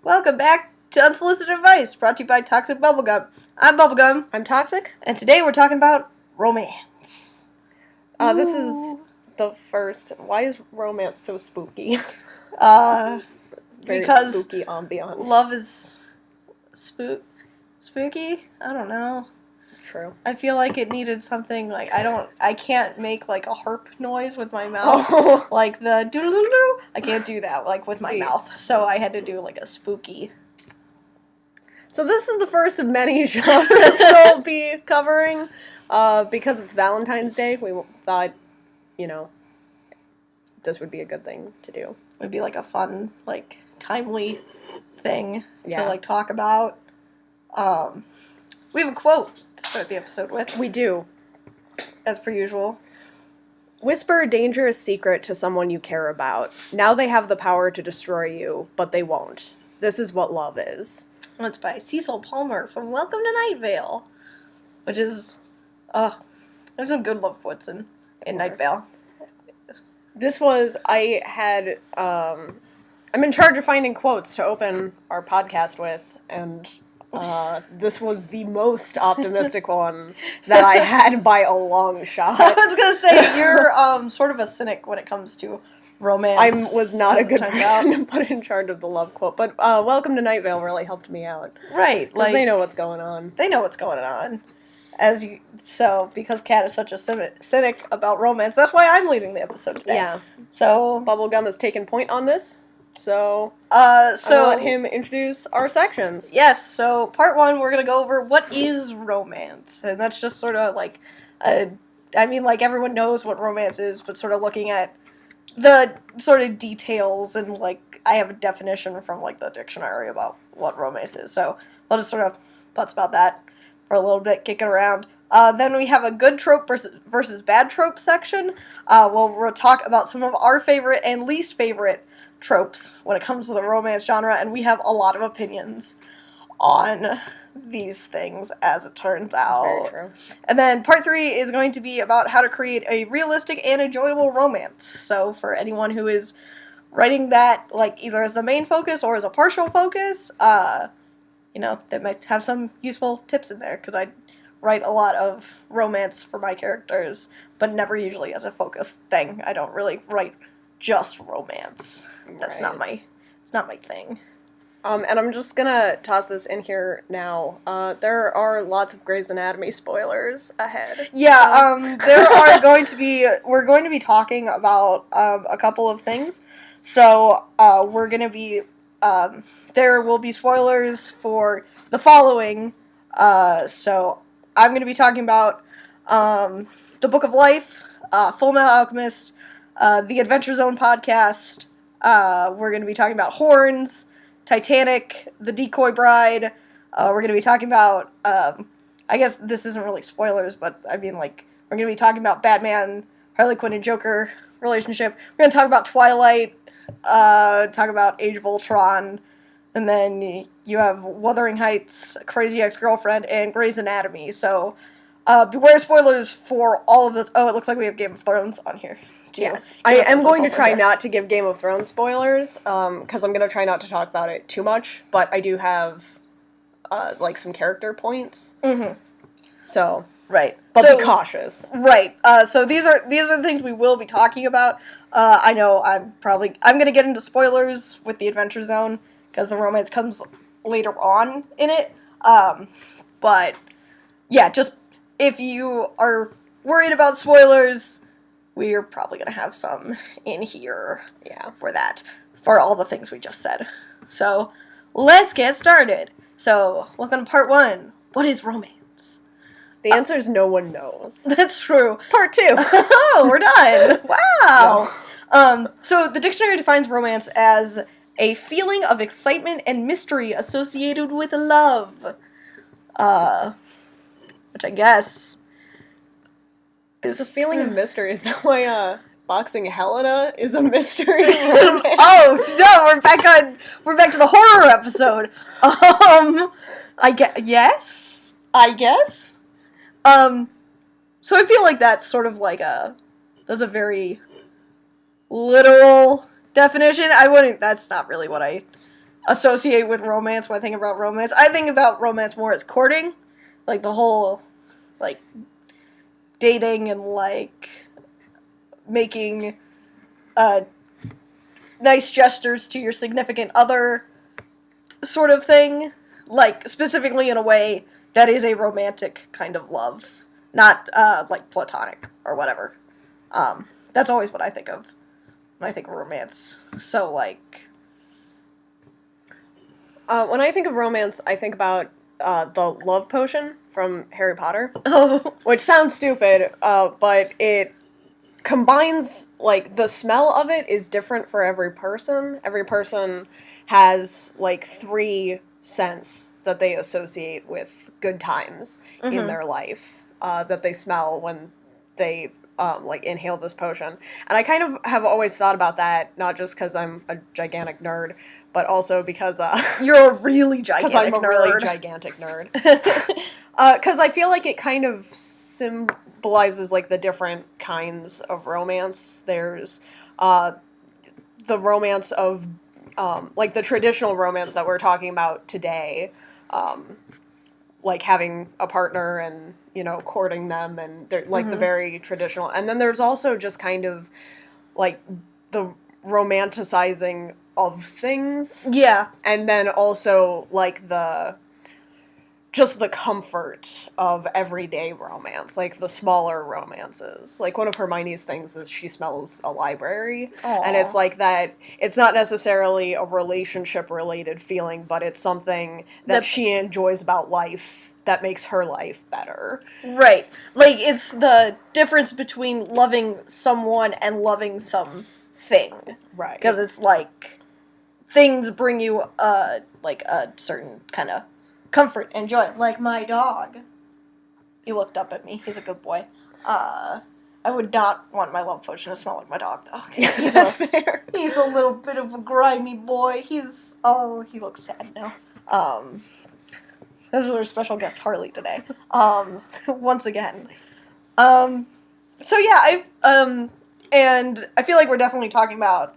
Welcome back to Unsolicited Advice, brought to you by Toxic Bubblegum. I'm Bubblegum. I'm Toxic. And today we're talking about romance. This is the first. Why is romance so spooky? Very because spooky ambiance. Love is spooky? I don't know. True. I feel like it needed something like I can't make like a harp noise with my mouth. Like the doo-doo-doo-doo. I can't do that like with my mouth. So I had to do like a spooky. So this is the first of many genres we'll be covering. Because it's Valentine's Day, we thought, this would be a good thing to do. It would be like a fun, like timely thing to like talk about. We have a quote to start the episode with. We do. As per usual. Whisper a dangerous secret to someone you care about. Now they have the power to destroy you, but they won't. This is what love is. That's by Cecil Palmer from Welcome to Night Vale. Which is, there's some good love quotes in Night Vale. This was, I'm in charge of finding quotes to open our podcast with, and this was the most optimistic one that I had by a long shot. I was going to say, you're sort of a cynic when it comes to romance. I was not a good person to put in charge of the love quote, but Welcome to Night Vale really helped me out. Right. Because they know what's going on. They know what's going on. Because Kat is such a cynic about romance, that's why I'm leading the episode today. Yeah. So Bubblegum has taken point on this. So I'll let him introduce our sections. Yes, so part one, we're going to go over what is romance. And that's just sort of like, everyone knows what romance is, but sort of looking at the sort of details and, like, I have a definition from, like, the dictionary about what romance is. So we'll just sort of butts about that for a little bit, kick it around. Then we have a good trope versus bad trope section. We'll talk about some of our favorite and least favorite tropes when it comes to the romance genre, and we have a lot of opinions on these things, as it turns out. Very true. And then part 3 is going to be about how to create a realistic and enjoyable romance. So for anyone who is writing that, like, either as the main focus or as a partial focus, that might have some useful tips in there, because I write a lot of romance for my characters, but never usually as a focus thing. I don't really write just romance. That's not my thing. And I'm just gonna toss this in here now. There are lots of Grey's Anatomy spoilers ahead. Yeah, we're going to be talking about a couple of things. So, we're going to be, there will be spoilers for the following. So, I'm going to be talking about The Book of Life, Full Metal Alchemist, the Adventure Zone podcast. We're going to be talking about Horns, Titanic, The Decoy Bride. We're going to be talking about, I guess this isn't really spoilers, but I mean, like, we're going to be talking about Batman, Harley Quinn, and Joker relationship. We're going to talk about Twilight, talk about Age of Ultron, and then you have Wuthering Heights, Crazy Ex-Girlfriend, and Grey's Anatomy. So, beware spoilers for all of this. Oh, it looks like we have Game of Thrones on here. Yes. I am going to try not to give Game of Thrones spoilers, because I'm going to try not to talk about it too much, but I do have, some character points. Mm-hmm. So. Right. But be cautious. Right. So these are the things we will be talking about. I know I'm going to get into spoilers with the Adventure Zone, because the romance comes later on in it. But, yeah, just if you are worried about spoilers, we're probably going to have some in here for that, for all the things we just said. So, let's get started. So, welcome to part 1. What is romance? The answer is no one knows. That's true. Part 2. Oh, we're done. Wow. No. So, the dictionary defines romance as a feeling of excitement and mystery associated with love. Which I guess... It's a feeling of mystery. Is that why Boxing Helena is a mystery? Oh no, we're back to the horror episode. Yes, I guess. So I feel like that's sort of like that's a very literal definition. That's not really what I associate with romance when I think about romance. I think about romance more as courting, like the whole, like, dating and, like, making nice gestures to your significant other sort of thing, like, specifically in a way that is a romantic kind of love, not, like, platonic or whatever. That's always what I think of when I think of romance. So, like... when I think of romance, I think about the love potion from Harry Potter. Oh. Which sounds stupid, but it combines, like, the smell of it is different for every person. Every person has, like, 3 scents that they associate with good times in their life, that they smell when they, like, inhale this potion. And I kind of have always thought about that, not just because I'm a gigantic nerd, but also because, You're a really gigantic nerd. Because I'm a really gigantic nerd. Because I feel like it kind of symbolizes, like, the different kinds of romance. There's the romance of, like, the traditional romance that we're talking about today, like, having a partner and, you know, courting them, and they're, like, the very traditional. And then there's also just kind of, like, the romanticizing of things. Yeah. And then also, like, the comfort of everyday romance, like the smaller romances. Like, one of Hermione's things is she smells a library. Aww. And it's like that, it's not necessarily a relationship-related feeling, but it's something that she enjoys about life that makes her life better. Right. Like, it's the difference between loving someone and loving something. Right. Because it's like, things bring you, like, a certain kind of comfort and joy. Like my dog. He looked up at me. He's a good boy. I would not want my love potion to smell like my dog, though. That's fair. He's a little bit of a grimy boy. He looks sad now. This is our special guest, Harley, today. Once again. Nice. So yeah, and I feel like we're definitely talking about,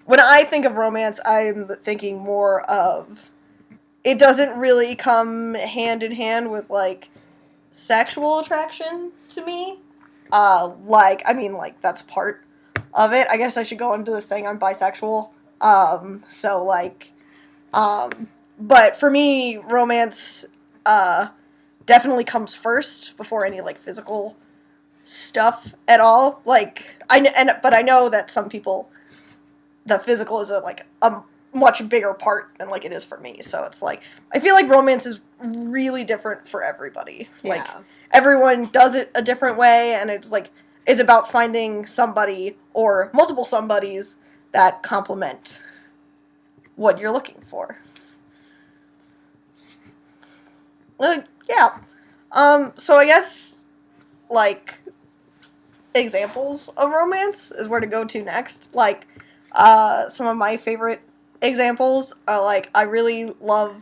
when I think of romance, I'm thinking more of, it doesn't really come hand in hand with, like, sexual attraction to me. Like, I mean, like, that's part of it. I guess I should go into this saying I'm bisexual. So, like, but for me, romance, definitely comes first before any, like, physical stuff at all. Like, but I know that some people, the physical is a much bigger part than, like, it is for me. So it's like, I feel like romance is really different for everybody. Yeah. Like, everyone does it a different way, and it's like, it's about finding somebody or multiple somebodies that complement what you're looking for. Yeah. So I guess, like, examples of romance is where to go to next. Like, some of my favorite examples are, like, I really love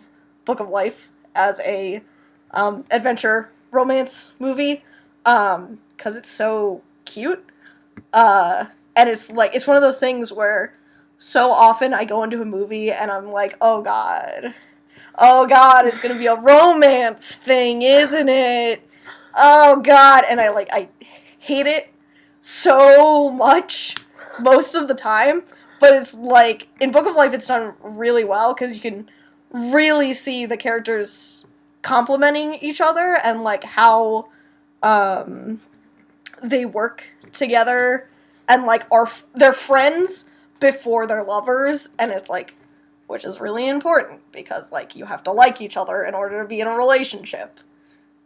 Book of Life as a adventure romance movie, because it's so cute, and it's like, it's one of those things where so often I go into a movie and I'm like, oh god, it's gonna be a romance thing, isn't it? Oh god, and I hate it so much most of the time. But it's like, in Book of Life, it's done really well, because you can really see the characters complementing each other, and, like, how they work together, and, like, they're friends before they're lovers, and it's like, which is really important, because, like, you have to like each other in order to be in a relationship.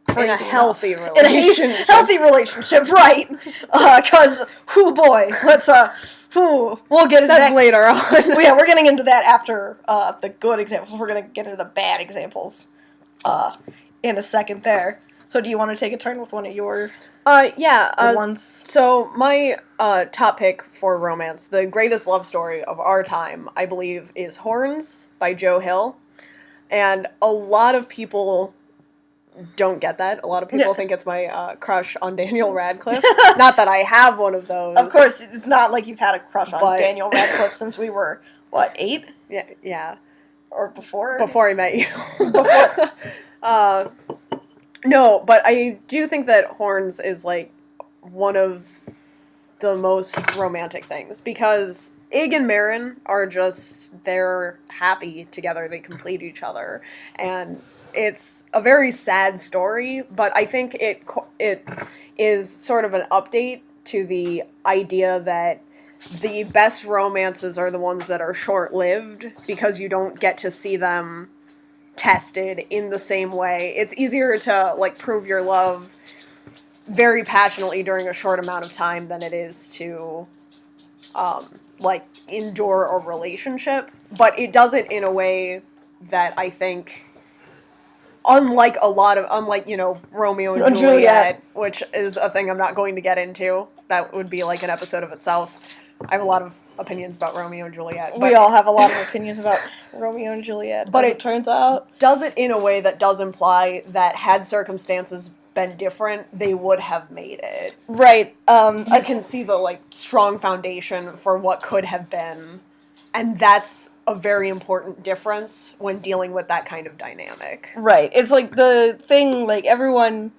In a healthy relationship. In a healthy relationship, right. Because, boy, let's, we'll get into that later on. Well, yeah, we're getting into that after the good examples. We're going to get into the bad examples in a second there. So do you want to take a turn with one of your ones? So my top pick for romance, the greatest love story of our time, I believe, is Horns by Joe Hill. And a lot of people don't get that. A lot of people think it's my crush on Daniel Radcliffe. Not that I have one of those. Of course, it's not like you've had a crush on Daniel Radcliffe since we were, what, 8? Yeah. Or before? Before I met you. Before. No, but I do think that Horns is, like, one of the most romantic things, because Ig and Marin are just, they're happy together, they complete each other, and it's a very sad story, but I think it is sort of an update to the idea that the best romances are the ones that are short-lived, because you don't get to see them tested in the same way. It's easier to, like, prove your love very passionately during a short amount of time than it is to, like, endure a relationship. But it does it in a way that I think, unlike, Romeo and Juliet, which is a thing I'm not going to get into. That would be, like, an episode of itself. I have a lot of opinions about Romeo and Juliet. We all have a lot of opinions about Romeo and Juliet, but it turns out does it in a way that does imply that had circumstances been different, they would have made it. Right. I can see the, like, strong foundation for what could have been, and that's a very important difference when dealing with that kind of dynamic. Right. It's like the thing, like, everyone,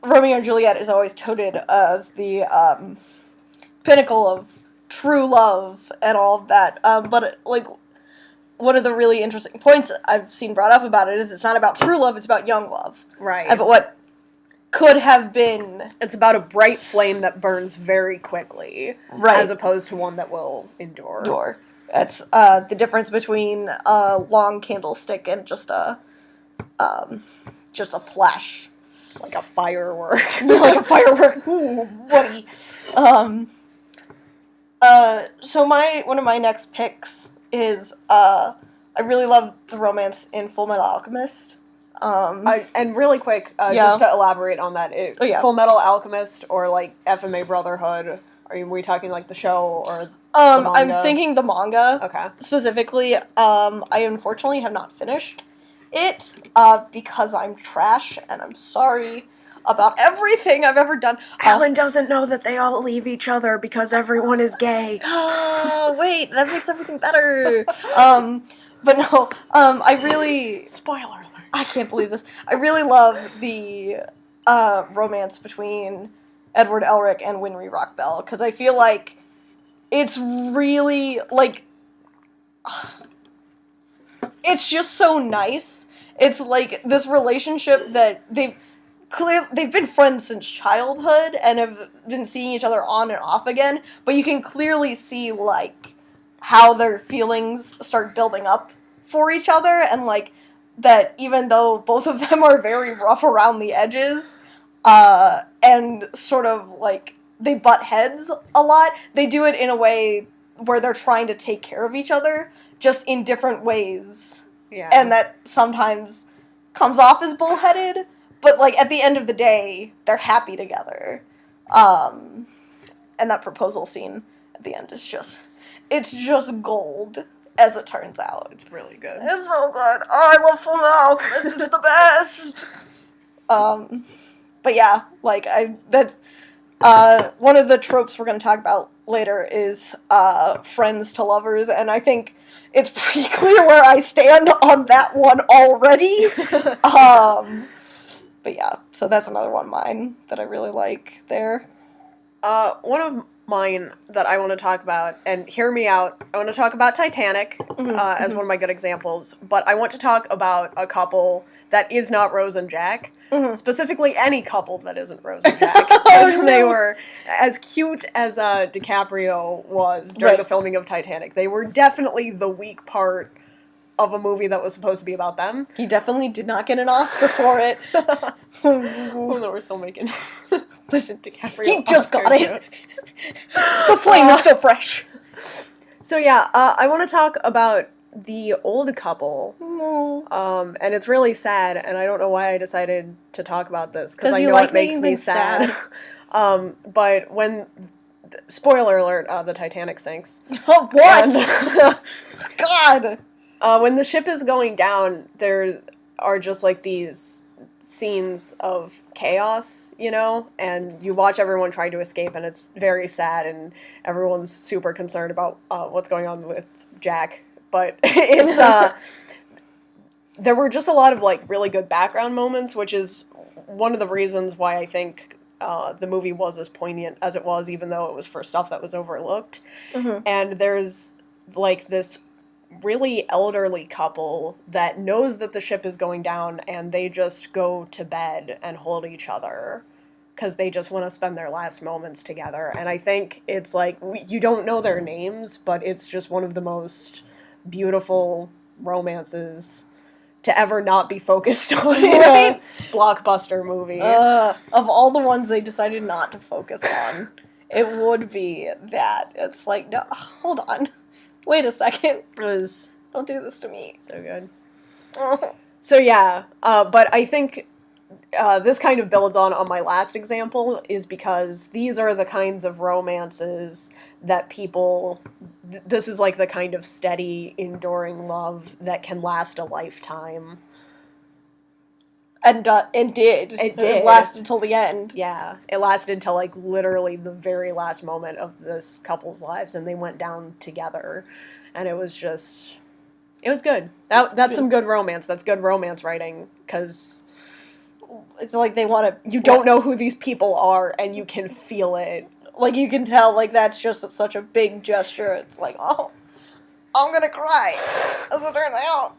Romeo and Juliet is always touted as the pinnacle of true love and all of that. But, like, one of the really interesting points I've seen brought up about it is it's not about true love, it's about young love. Right. But what could have been. It's about a bright flame that burns very quickly, right, as opposed to one that will endure. That's the difference between a long candlestick and just a flash. Like a firework. Like a firework. Ooh, buddy. So one of my next picks is I really love the romance in Fullmetal Alchemist. And really quick, just to elaborate on that, Full Metal Alchemist or, like, FMA Brotherhood, were we talking, like, the show or the manga? I'm thinking the manga. Okay. Specifically, I unfortunately have not finished it, because I'm trash, and I'm sorry about everything I've ever done. Alan doesn't know that they all leave each other because everyone is gay. Oh, wait, that makes everything better. But no, I really... Spoiler alert. I can't believe this. I really love the romance between Edward Elric and Winry Rockbell, because I feel like it's really, like... It's just so nice. It's like this relationship that they've been friends since childhood and have been seeing each other on and off again, but you can clearly see, like, how their feelings start building up for each other, and, like, that even though both of them are very rough around the edges, and sort of, like, they butt heads a lot, they do it in a way where they're trying to take care of each other, just in different ways. Yeah. And that sometimes comes off as bullheaded, but, like, at the end of the day, they're happy together. And that proposal scene at the end is it's just gold, as it turns out. It's really good. It's so good. Oh, I love Fullmetal Alchemist. It's the best. But yeah, like, that's one of the tropes we're going to talk about later is friends to lovers, and I think it's pretty clear where I stand on that one already. But yeah, so that's another one of mine that I really like there. One of mine that I want to talk about, and hear me out, I want to talk about Titanic as one of my good examples, but I want to talk about a couple that is not Rose and Jack. Specifically, any couple that isn't Rose and Jack. Because they were, as cute as DiCaprio was during the filming of Titanic, they were definitely the weak part of a movie that was supposed to be about them. He definitely did not get an Oscar for it. Oh, no, we're still making... Listen, DiCaprio he just Oscar got it. jokes. The flame is still fresh. So yeah, I want to talk about the old couple. And it's really sad, and I don't know why I decided to talk about this, because I know it makes me sad. But when... Spoiler alert, the Titanic sinks. Oh, what? God! When the ship is going down, there are just, like, these scenes of chaos, you know? And you watch everyone try to escape, and it's very sad, and everyone's super concerned about what's going on with Jack, but it's there were just a lot of like really good background moments, which is one of the reasons why I think the movie was as poignant as it was, even though it was for stuff that was overlooked. Mm-hmm. And there's like this really elderly couple that knows that the ship is going down, and they just go to bed and hold each other because they just want to spend their last moments together. And I think it's like, you don't know their names, but it's just one of the most beautiful romances to ever not be focused on. You know what I mean? Blockbuster movie. Of all the ones they decided not to focus on, it would be that. It's like, no, hold on. Wait a second. It was Don't do this to me. so good. So yeah, but I think this kind of builds on my last example, is because these are the kinds of romances that people, this is like the kind of steady, enduring love that can last a lifetime. And it did. It did. It lasted till the end. Yeah, it lasted till like literally the very last moment of this couple's lives, and they went down together, and it was just, it was good. That's some good romance. That's good romance writing, because it's like they want to. You don't know who these people are, and you can feel it. Like, you can tell, like, that's just such a big gesture. It's like, oh, I'm gonna cry as it turns out.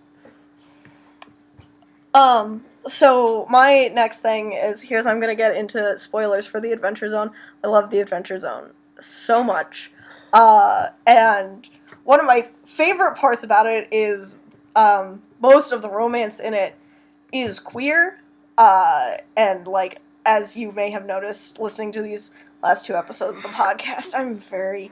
So my next thing is, I'm gonna get into spoilers for the Adventure Zone. I love the Adventure Zone so much. And one of my favorite parts about it is, most of the romance in it is queer. And, like, as you may have noticed listening to these last 2 episodes of the podcast, I'm very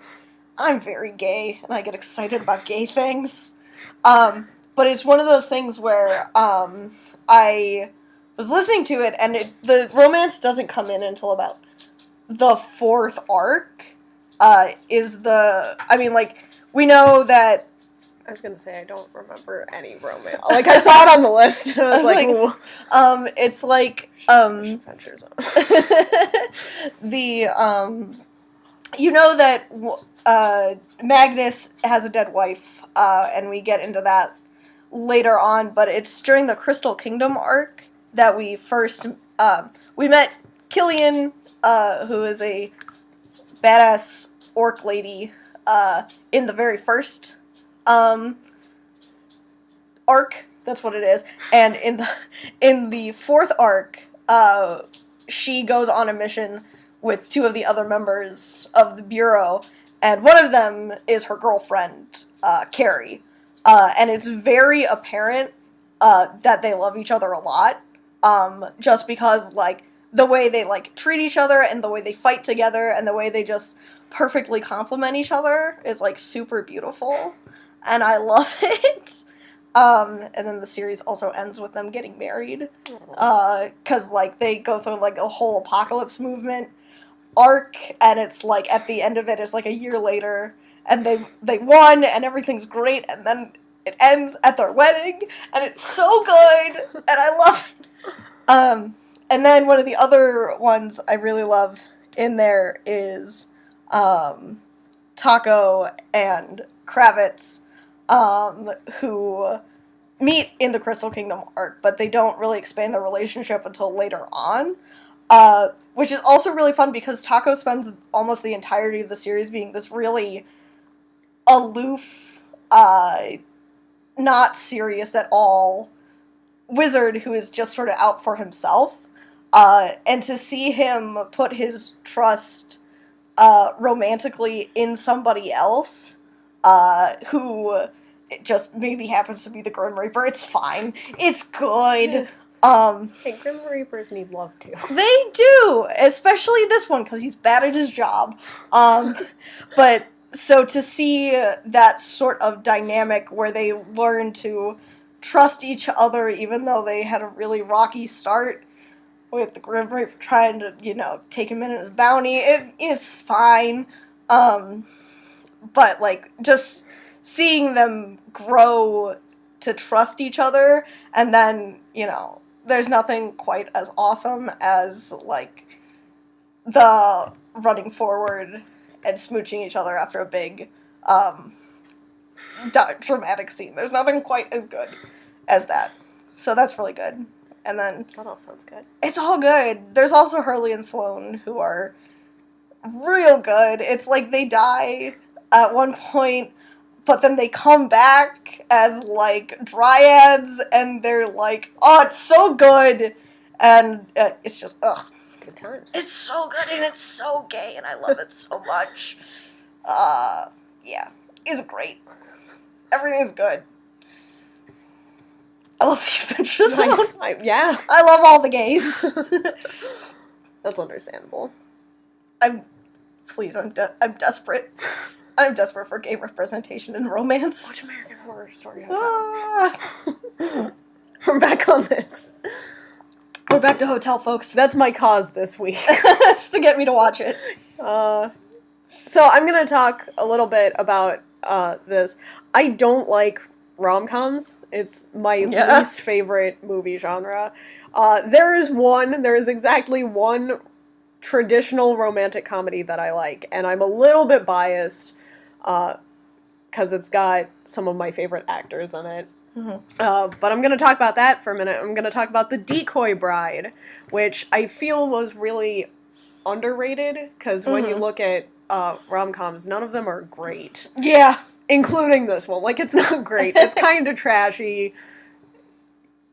gay, and I get excited about gay things. But it's one of those things where, I was listening to it, and the romance doesn't come in until about the 4th arc, we know that. I was gonna say, I don't remember any romance. Like, I saw it on the list, and I was like, ooh. It's like, Adventure Zone. you know that, Magnus has a dead wife, and we get into that later on, but it's during the Crystal Kingdom arc that we first, we met Killian, who is a badass orc lady, in the very first, arc. That's what it is. And in the 4th arc, she goes on a mission with 2 of the other members of the Bureau, and one of them is her girlfriend, Carrie. And it's very apparent that they love each other a lot, just because, like, the way they, like, treat each other, and the way they fight together, and the way they just perfectly complement each other is, like, super beautiful, and I love it. And then the series also ends with them getting married, because, like, they go through, like, a whole apocalypse movement arc, and it's, like, at the end of it, it's, like, a year later, and they won, and everything's great, and then it ends at their wedding, and it's so good, and I love it. And then one of the other ones I really love in there is, Taco and Kravitz, who meet in the Crystal Kingdom arc, but they don't really expand their relationship until later on, which is also really fun because Taco spends almost the entirety of the series being this really aloof, not serious at all wizard who is just sort of out for himself, and to see him put his trust romantically in somebody else, who just maybe happens to be the Grim Reaper. It's fine. It's good. Hey, Grim Reapers need love too. They do, especially this one, because he's bad at his job. But so to see that sort of dynamic where they learn to trust each other, even though they had a really rocky start with the Grim Reaper trying to, take him in as bounty, it's fine. But, like, just seeing them grow to trust each other, and then, there's nothing quite as awesome as, like, the running forward and smooching each other after a big, dramatic scene. There's nothing quite as good as that. So that's really good. And then That all sounds good. it's all good. There's also Hurley and Sloane, who are real good. It's like they die at one point, but then they come back as, like, dryads, and they're like, oh, it's so good. And it's just, ugh. Good times. It's so good, and it's so gay, and I love it so much. Yeah. It's great. Everything's good. I love the Adventure Zone. Nice. Yeah. I love all the gays. That's understandable. I'm desperate. I'm desperate for gay representation in romance. Watch American Horror Story Hotel. We're back on this. We're back to Hotel, folks. That's my cause this week. To get me to watch it. So I'm going to talk a little bit about this. I don't like rom-coms. It's my least favorite movie genre. There is exactly one traditional romantic comedy that I like, and I'm a little bit biased because it's got some of my favorite actors in it. Mm-hmm. But I'm going to talk about that for a minute. I'm going to talk about The Decoy Bride, which I feel was really underrated, because when you look at rom-coms, none of them are great. Yeah. Including this one. Like, it's not great. It's kind of trashy,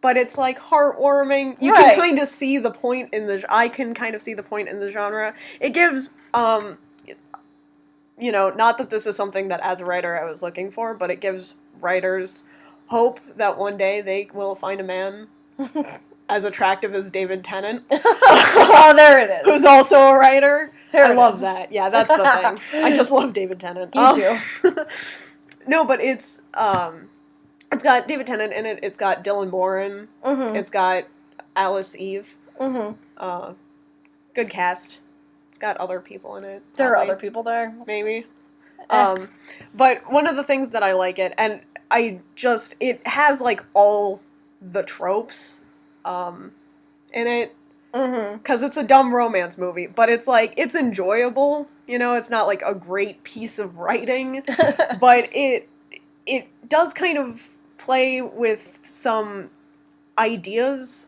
but it's, like, heartwarming. You can kind of see the point in the... I can kind of see the point in the genre. It gives, you know, not that this is something that as a writer I was looking for, but it gives writers hope that one day they will find a man as attractive as David Tennant. Oh, there it is. Who's also a writer. I love is. that. Yeah, that's the thing. I just love David Tennant. You too. No, but it's got David Tennant in it. It's got Dylan Moran. Mm-hmm. It's got Alice Eve. Mm-hmm. Good cast. It's got other people in it. There are other people there. Maybe. But one of the things that I like it, and it has, like, all the tropes in it. Because it's a dumb romance movie, but it's, like, it's enjoyable. You know, it's not, like, a great piece of writing, but it does kind of play with some ideas.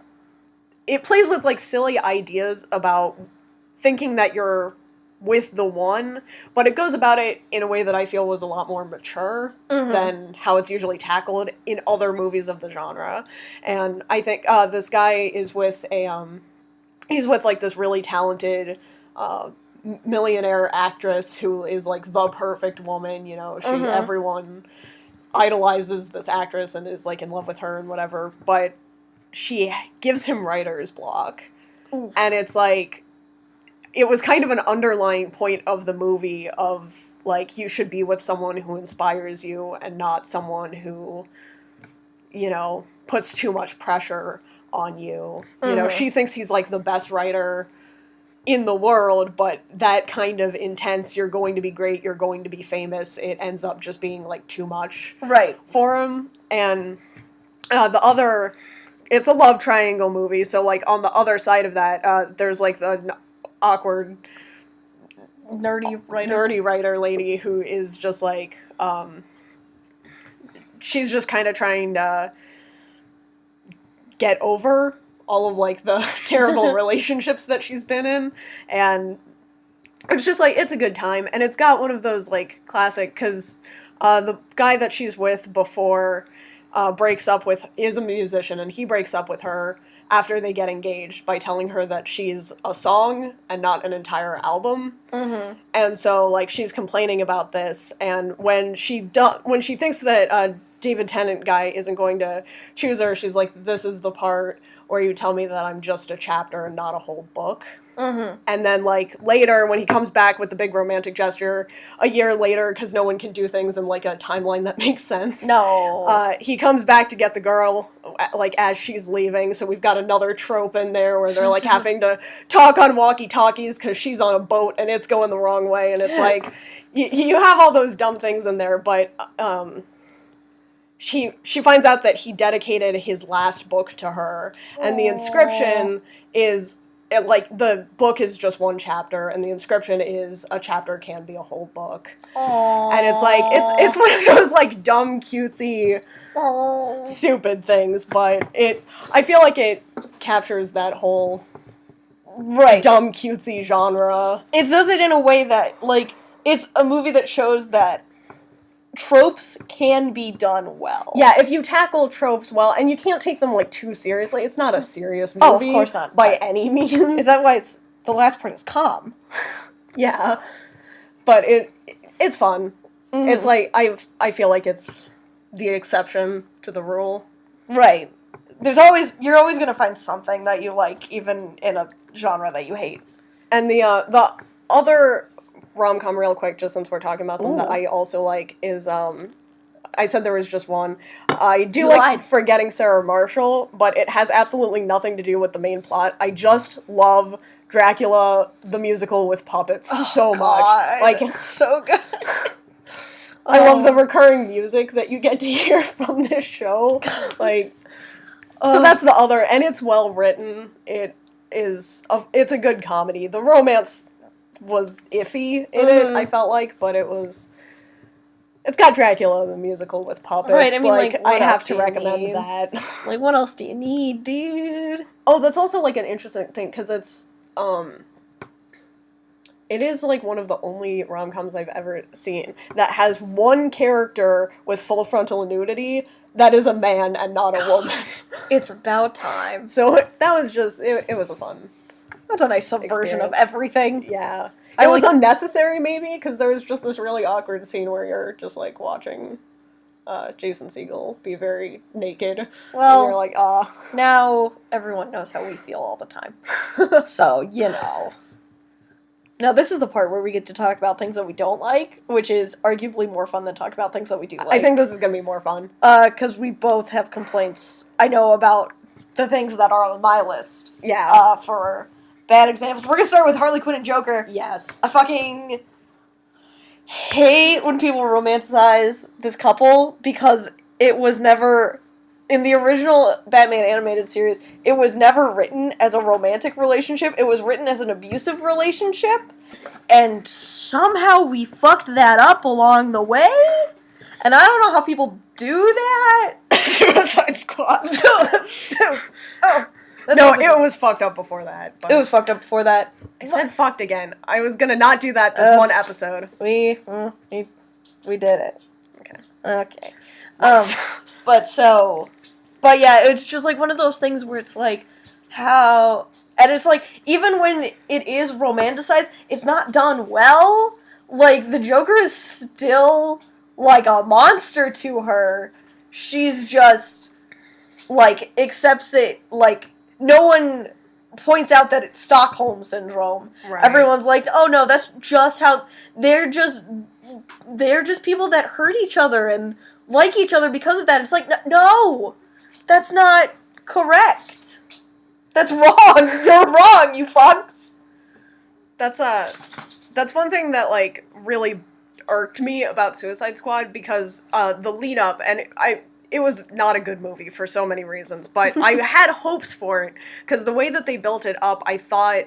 It plays with, like, silly ideas about thinking that you're with the one, but it goes about it in a way that I feel was a lot more mature than how it's usually tackled in other movies of the genre. And I think this guy is with he's with, like, this really talented millionaire actress who is, like, the perfect woman, you know. Everyone idolizes this actress and is, like, in love with her and whatever, but she gives him writer's block. Ooh. And it's, like, it was kind of an underlying point of the movie of, like, you should be with someone who inspires you and not someone who, you know, puts too much pressure on you. You know, she thinks he's, like, the best writer in the world, but that kind of intense, you're going to be great, you're going to be famous, it ends up just being, like, too much for him. And it's a love triangle movie, so, like, on the other side of that, there's, like, the awkward nerdy writer lady who is just, like, she's just kind of trying to get over all of, like, the terrible relationships that she's been in, and it's just, like, it's a good time, and it's got one of those, like, classic, because the guy that she's with before is a musician, and he breaks up with her after they get engaged by telling her that she's a song and not an entire album. And so, like, she's complaining about this, and when she thinks that David Tennant guy isn't going to choose her, she's like, this is the part where you tell me that I'm just a chapter and not a whole book. And then, like, later, when he comes back with the big romantic gesture, a year later, because no one can do things in, like, a timeline that makes sense. No. He comes back to get the girl, like, as she's leaving, so we've got another trope in there where they're, like, having to talk on walkie-talkies because she's on a boat and it's going the wrong way, and it's like, you have all those dumb things in there, but, she finds out that he dedicated his last book to her, and the inscription is the book is just one chapter, and the inscription is a chapter can be a whole book. Aww. And it's like, it's one of those, like, dumb, cutesy, stupid things, but I feel like it captures that whole dumb, cutesy genre. It does it in a way that, like, it's a movie that shows that tropes can be done well. Yeah, if you tackle tropes well, and you can't take them, like, too seriously. It's not a serious movie. Oh, of course not. By any means. Is that why the last part is calm? Yeah. But it's fun. Mm-hmm. It's like, I feel like it's the exception to the rule. Right. You're always gonna find something that you like, even in a genre that you hate. And the other rom-com, real quick, just since we're talking about them, that I also like is, I said there was just one. I do like Forgetting Sarah Marshall, but it has absolutely nothing to do with the main plot. I just love Dracula, the musical with puppets, so much. Like, it's so good. I love the recurring music that you get to hear from this show. Like, so that's the other, and it's well written. It's a good comedy. The romance was iffy in it, I felt like, but it's got Dracula, the musical with puppets. Right, I mean, like I have to recommend that. Like, what else do you need, dude? Oh, that's also, like, an interesting thing, because it is, like, one of the only rom-coms I've ever seen that has one character with full frontal nudity that is a man and not a woman. It's about time. So that was just, it was a fun That's a nice subversion of everything. Yeah. It was unnecessary, maybe, because there was just this really awkward scene where you're just, like, watching Jason Segel be very naked. Well, and you're like, now everyone knows how we feel all the time. So, you know. Now, this is the part where we get to talk about things that we don't like, which is arguably more fun than talk about things that we do like. I think this is going to be more fun. Because we both have complaints, I know, about the things that are on my list. Yeah. For bad examples. We're going to start with Harley Quinn and Joker. Yes. I fucking hate when people romanticize this couple, because it was never, in the original Batman animated series, it was never written as a romantic relationship. It was written as an abusive relationship, and somehow we fucked that up along the way, and I don't know how people do that. Suicide Squad. No, it was fucked up before that. It was fucked up before that. I said fucked again. I was gonna not do that this one episode. We did it. Okay. Nice. But yeah, it's just like one of those things where it's like, how, and it's like, even when it is romanticized, it's not done well. Like, the Joker is still, like, a monster to her. She's just, like, accepts it, like, no one points out that it's Stockholm Syndrome. Right. Everyone's like, oh no, that's just how, they're just people that hurt each other and like each other because of that. It's like, no, that's not correct. That's wrong. You're wrong, you fucks. That's one thing that, like, really irked me about Suicide Squad, because the lead up, and it was not a good movie for so many reasons, but I had hopes for it, because the way that they built it up, I thought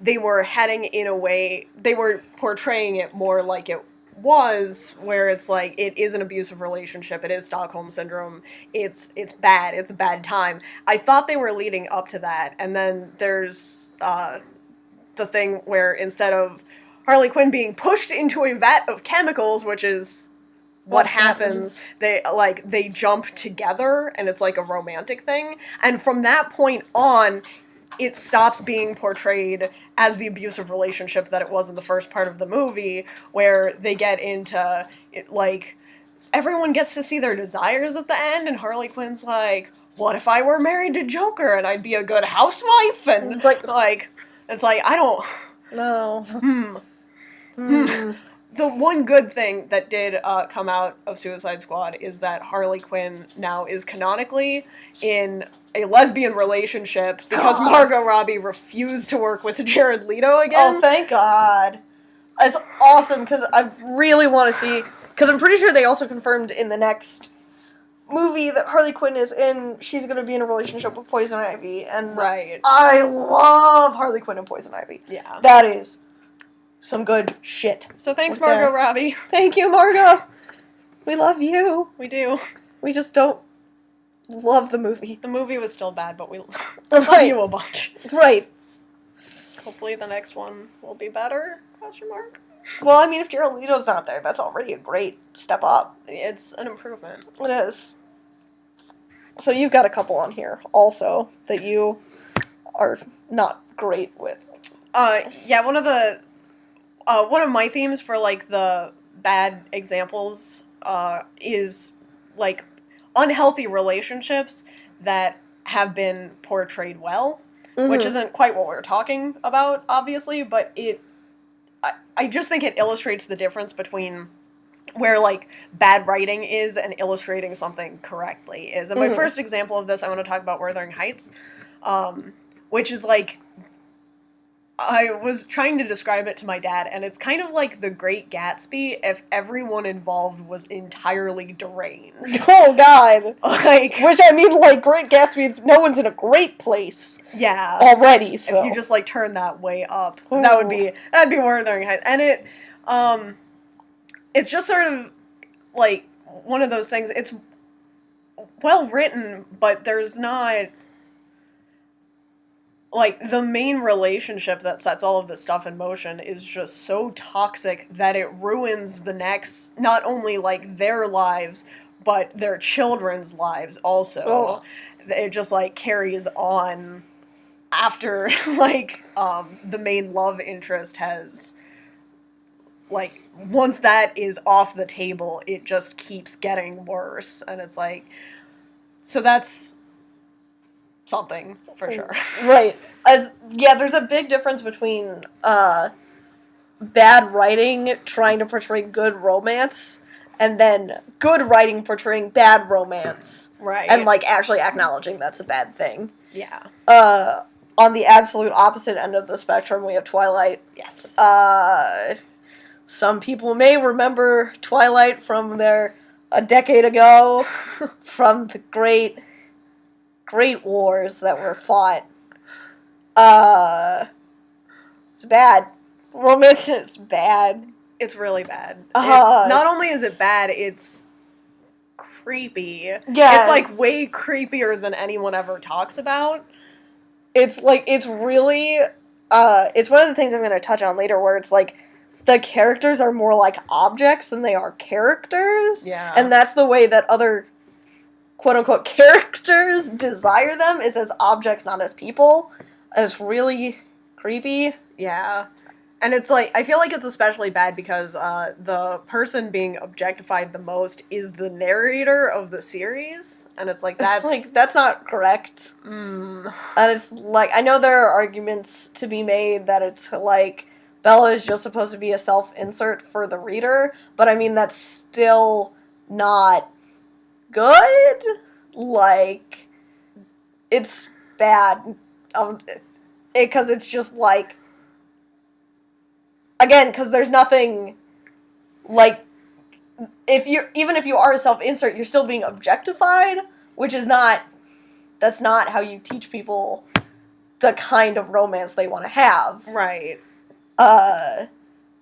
they were heading in a way, they were portraying it more like it was, where it's like, it is an abusive relationship, it is Stockholm Syndrome, it's bad, it's a bad time. I thought they were leading up to that, and then there's the thing where instead of Harley Quinn being pushed into a vat of chemicals, which is what happens, they jump together, and it's like a romantic thing, and from that point on, it stops being portrayed as the abusive relationship that it was in the first part of the movie, where they get into, like, everyone gets to see their desires at the end, and Harley Quinn's like, what if I were married to Joker, and I'd be a good housewife, and, it's like, I don't... No. The one good thing that did come out of Suicide Squad is that Harley Quinn now is canonically in a lesbian relationship, because Margot Robbie refused to work with Jared Leto again. Oh, thank God. It's awesome, because I really want to see, because I'm pretty sure they also confirmed in the next movie that Harley Quinn is in, she's gonna be in a relationship with Poison Ivy, and Right. I love Harley Quinn and Poison Ivy. Yeah. That is some good shit. So thanks, Right Margot there. Robbie. Thank you, Margot. We love you. We do. We just don't love the movie. The movie was still bad, but we love Right. you a bunch. Right. Hopefully the next one will be better? ? Well, I mean, if Jared Leto's not there, that's already a great step up. It's an improvement. It is. So you've got a couple on here also that you are not great with. Yeah, one of my themes for, like, the bad examples, is, like, unhealthy relationships that have been portrayed well, which isn't quite what we're talking about, obviously, but I just think it illustrates the difference between where, like, bad writing is and illustrating something correctly is. And my first example of this, I want to talk about Wuthering Heights, which is, like, I was trying to describe it to my dad, and it's kind of like The Great Gatsby if everyone involved was entirely deranged. Oh, God. Like, Which, I mean, like, Great Gatsby, no one's in a great place yeah. already, so. If you just, like, turn that way up, that'd be Wuthering Heights. And it's just sort of, like, one of those things, it's well written, but there's not, like, the main relationship that sets all of this stuff in motion is just so toxic that it ruins the next, not only, like, their lives, but their children's lives also. Ugh. It just, like, carries on after, like, the main love interest has, like, once that is off the table, it just keeps getting worse. And it's like, so that's something, for sure. Right. There's a big difference between bad writing trying to portray good romance and then good writing portraying bad romance. Right. And, like, actually acknowledging that's a bad thing. Yeah. On the absolute opposite end of the spectrum, we have Twilight. Yes. Some people may remember Twilight from a decade ago, from the great wars that were fought. It's bad. Romance is bad. It's really bad. Not only is it bad, it's creepy. Yeah. It's, like, way creepier than anyone ever talks about. It's, like, it's really, it's one of the things I'm going to touch on later where it's, like, the characters are more like objects than they are characters. Yeah. And that's the way that other quote-unquote characters desire them, is as objects, not as people. And it's really creepy. Yeah. And it's, like, I feel like it's especially bad because the person being objectified the most is the narrator of the series. And it's like, that's not correct. And it's, like, I know there are arguments to be made that it's, like, Bella is just supposed to be a self-insert for the reader, but I mean, that's still not good. Like, it's bad. Because it's just, like, again, because there's nothing, like, even if you are a self-insert, you're still being objectified, which is that's not how you teach people the kind of romance they want to have. Right.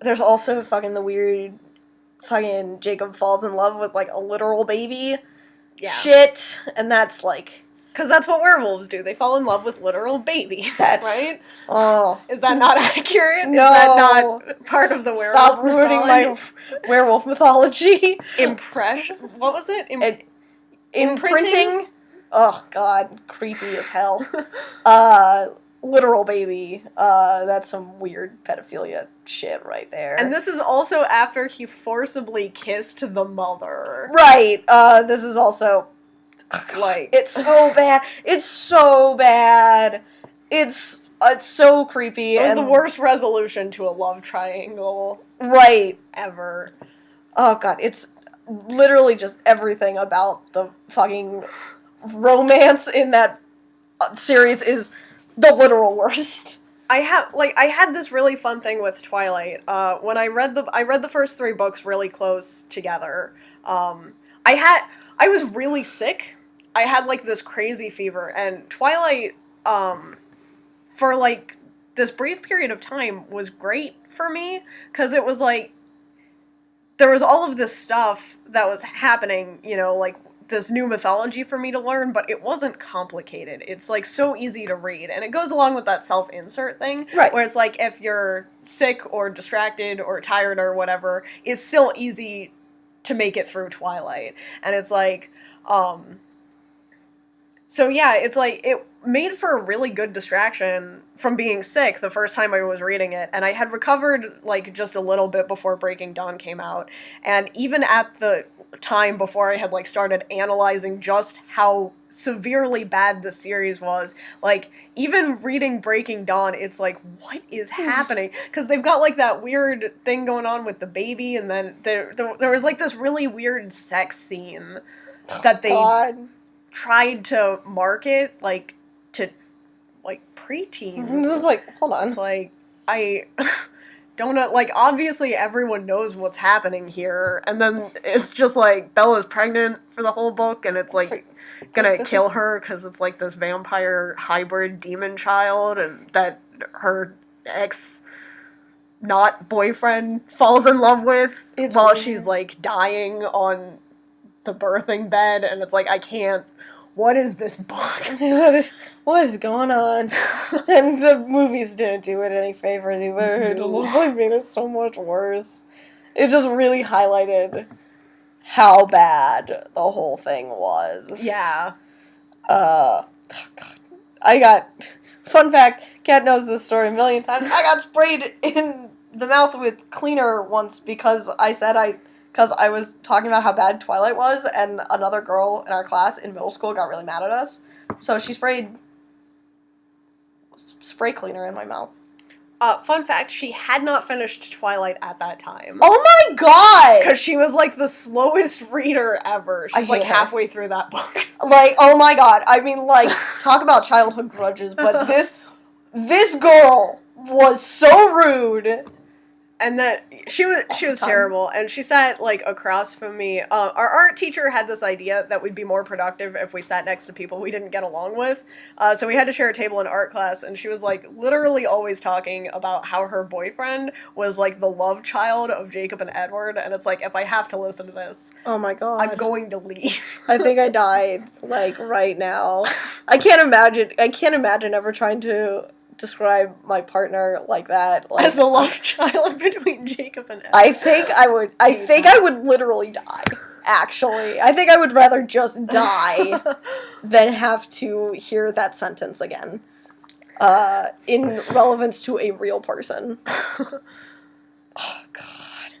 There's also fucking the weird fucking Jacob falls in love with, like, a literal baby shit, and that's, like... Because that's what werewolves do. They fall in love with literal babies, right? Oh. Is that not accurate? No. Is that not part of the werewolf Stop ruining my werewolf mythology. What was it? Imprinting? Oh, God. Creepy as hell. Literal baby. That's some weird pedophilia shit right there. And this is also after he forcibly kissed the mother. Right. This is also... Like... It's so bad. It's so bad. It's so creepy. It was the worst resolution to a love triangle. Right. Ever. Oh, God. It's literally just everything about the fucking romance in that series is the literal worst. I had this really fun thing with Twilight. When I read the first 3 books really close together. I I was really sick. I had like this crazy fever, and Twilight, for like this brief period of time was great for me because it was like there was all of this stuff that was happening, you know, like this new mythology for me to learn, but it wasn't complicated. It's like so easy to read, and it goes along with that self-insert thing, Right. where it's like if you're sick or distracted or tired or whatever, it's still easy to make it through Twilight. And it's like, so yeah, it's like it made for a really good distraction from being sick the first time I was reading it, and I had recovered like just a little bit before Breaking Dawn came out, and even at the time before I had like started analyzing just how severely bad the series was, like even reading Breaking Dawn, it's like, what is happening? Because they've got like that weird thing going on with the baby, and then there was like this really weird sex scene that they God. tried to market like to like preteens. It's like, hold on. It's like, I don't know, like obviously everyone knows what's happening here, and then it's just like Bella's pregnant for the whole book, and it's like gonna kill her because it's like this vampire hybrid demon child, and that her ex not boyfriend falls in love with while weird. she's like dying on the birthing bed, and it's like, I can't. What is this book? What is going on? And the movies didn't do it any favors either. It just like made it so much worse. It just really highlighted how bad the whole thing was. Yeah. God. I got, fun fact, Kat knows this story a million times. I got sprayed in the mouth with cleaner once because I was talking about how bad Twilight was, and another girl in our class in middle school got really mad at us. So she sprayed spray cleaner in my mouth. Fun fact, she had not finished Twilight at that time. Oh my god! Because she was like the slowest reader ever. She's like halfway through that book. Like, oh my god. I mean, like, talk about childhood grudges, but this girl was so rude. And that she was terrible, and she sat like across from me. Our art teacher had this idea that we'd be more productive if we sat next to people we didn't get along with. So we had to share a table in art class, and she was like literally always talking about how her boyfriend was like the love child of Jacob and Edward, and it's like, if I have to listen to this, oh my god, I'm going to leave. I think I died like right now. I can't imagine ever trying to describe my partner like that, like, as the love child between Jacob and Edward. I think I would literally die. Actually, I think I would rather just die than have to hear that sentence again, in relevance to a real person. Oh god.